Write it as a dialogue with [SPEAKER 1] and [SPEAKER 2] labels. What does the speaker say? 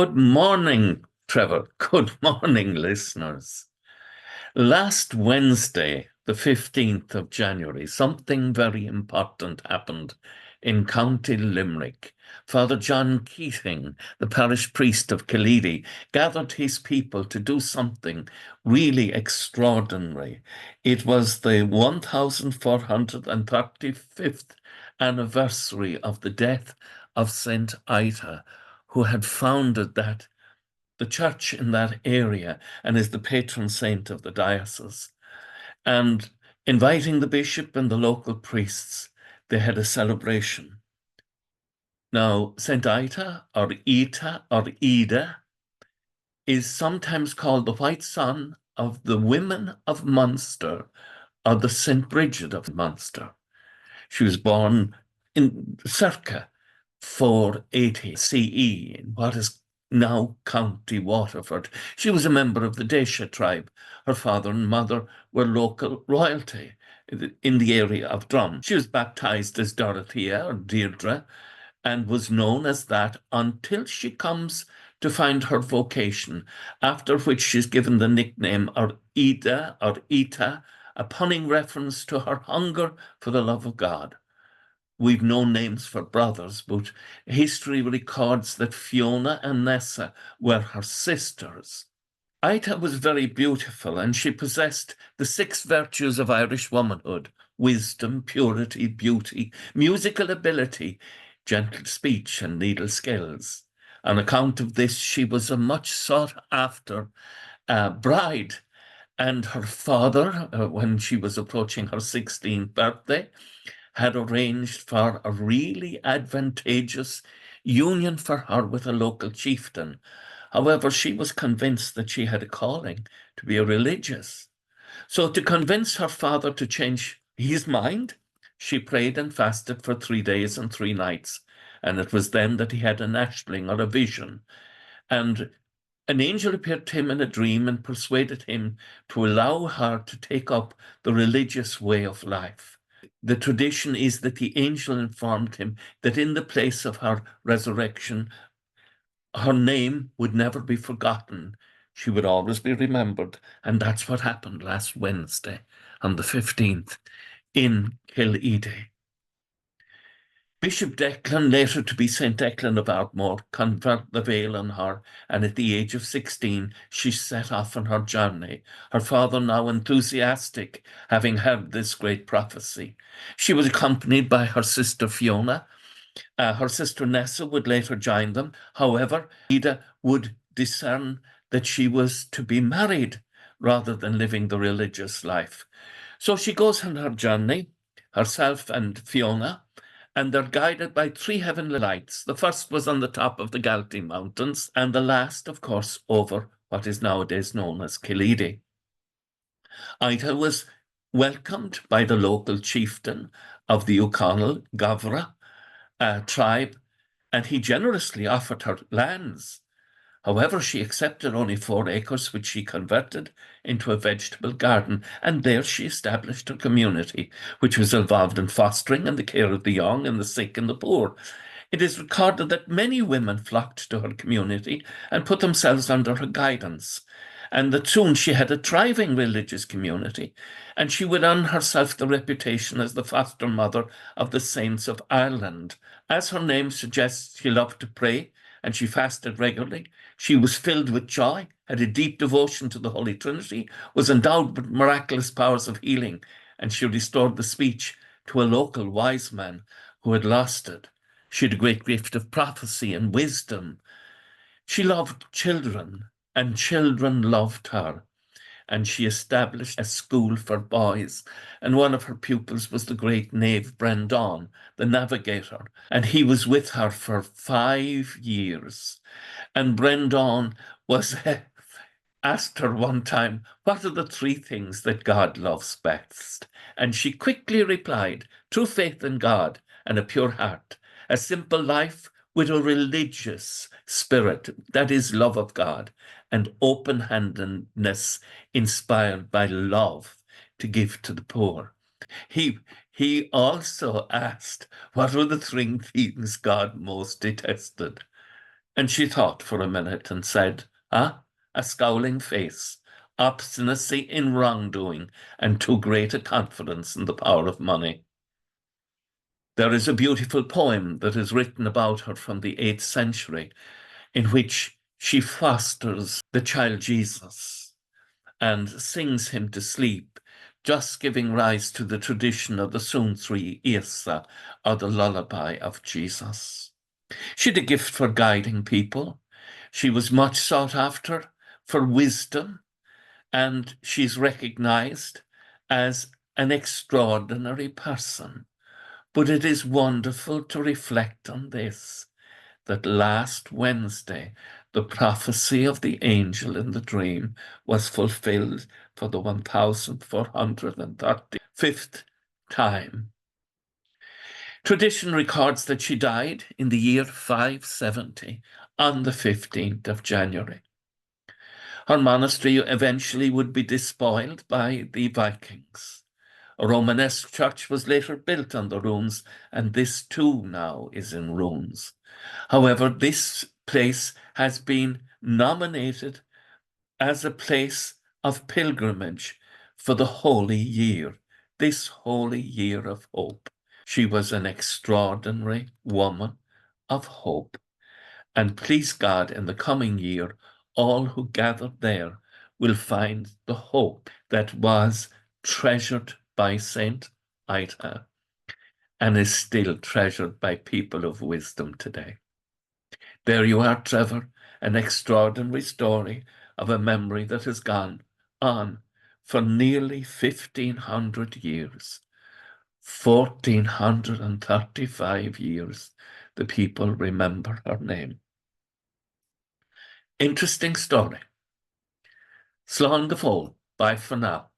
[SPEAKER 1] Good morning, Trevor. Good morning, listeners. Last Wednesday, the 15th of January, something very important happened in County Limerick. Father John Keating, the parish priest of Killeedy, gathered his people to do something really extraordinary. It was the 1435th anniversary of the death of St. Ita, who had founded the church in that area and is the patron saint of the diocese. And inviting the bishop and the local priests, they had a celebration. Now, St. Ita or Ida is sometimes called the white sun of the women of Munster, or the St. Bridget of Munster. She was born in circa 480 CE in what is now County Waterford. She was a member of the Dacia tribe. Her father and mother were local royalty in the area of Drum. She was baptized as Dorothea or Deirdre and was known as that until she comes to find her vocation, after which she's given the nickname Ida or Ita, a punning reference to her hunger for the love of God. We've no names for brothers, but history records that Fiona and Nessa were her sisters. Ita was very beautiful, and she possessed the 6 virtues of Irish womanhood: wisdom, purity, beauty, musical ability, gentle speech, and needle skills. On account of this, she was a much sought-after bride, and her father, when she was approaching her 16th birthday, had arranged for a really advantageous union for her with a local chieftain. However, she was convinced that she had a calling to be a religious. So to convince her father to change his mind, she prayed and fasted for 3 days and 3 nights. And it was then that he had an ashling or a vision. And an angel appeared to him in a dream and persuaded him to allow her to take up the religious way of life. The tradition is that the angel informed him that in the place of her resurrection, her name would never be forgotten. She would always be remembered. And that's what happened last Wednesday on the 15th in Killeedy. Bishop Declan, later to be St. Declan of Ardmore, conferred the veil on her, and at the age of 16, she set off on her journey, her father now enthusiastic, having heard this great prophecy. She was accompanied by her sister Fiona. Her sister Nessa would later join them. However, Ida would discern that she was to be married rather than living the religious life. So she goes on her journey, herself and Fiona, and they're guided by 3 heavenly lights. The first was on the top of the Galtee Mountains, and the last, of course, over what is nowadays known as Killeedy. Ida was welcomed by the local chieftain of the O'Connell Gavra tribe, and he generously offered her lands. However, she accepted only 4 acres, which she converted into a vegetable garden, and there she established her community, which was involved in fostering and the care of the young and the sick and the poor. It is recorded that many women flocked to her community and put themselves under her guidance, and that soon she had a thriving religious community, and she would earn herself the reputation as the foster mother of the saints of Ireland. As her name suggests, she loved to pray, and she fasted regularly. She was filled with joy, had a deep devotion to the Holy Trinity, was endowed with miraculous powers of healing, and she restored the speech to a local wise man who had lost it. She had a great gift of prophecy and wisdom. She loved children, and children loved her. And she established a school for boys. And one of her pupils was the great knave Brendan, the navigator. And he was with her for 5 years. And Brendan was asked her one time, what are the 3 things that God loves best? And she quickly replied, true faith in God and a pure heart, a simple life with a religious spirit, that is love of God, and open-handedness inspired by love to give to the poor. He also asked, what were the 3 things God most detested? And she thought for a minute and said, "Ah, a scowling face, obstinacy in wrongdoing, and too great a confidence in the power of money." There is a beautiful poem that is written about her from the 8th century in which she fosters the child Jesus and sings him to sleep, just giving rise to the tradition of the Sunsri Isa, or the lullaby of Jesus. She had a gift for guiding people. She was much sought after for wisdom, and she's recognized as an extraordinary person. But it is wonderful to reflect on this, that last Wednesday, the prophecy of the angel in the dream was fulfilled for the 1435th time. Tradition records that she died in the year 570 on the 15th of January. Her monastery eventually would be despoiled by the Vikings. A Romanesque church was later built on the ruins, and this too now is in ruins. However, this place has been nominated as a place of pilgrimage for the Holy Year, this Holy Year of Hope. She was an extraordinary woman of hope. And please God, in the coming year, all who gathered there will find the hope that was treasured by Saint Ita and is still treasured by people of wisdom today. There you are, Trevor, an extraordinary story of a memory that has gone on for nearly 1,500 years. 1,435 years, the people remember her name. Interesting story. Slán go fóill. Bye for now.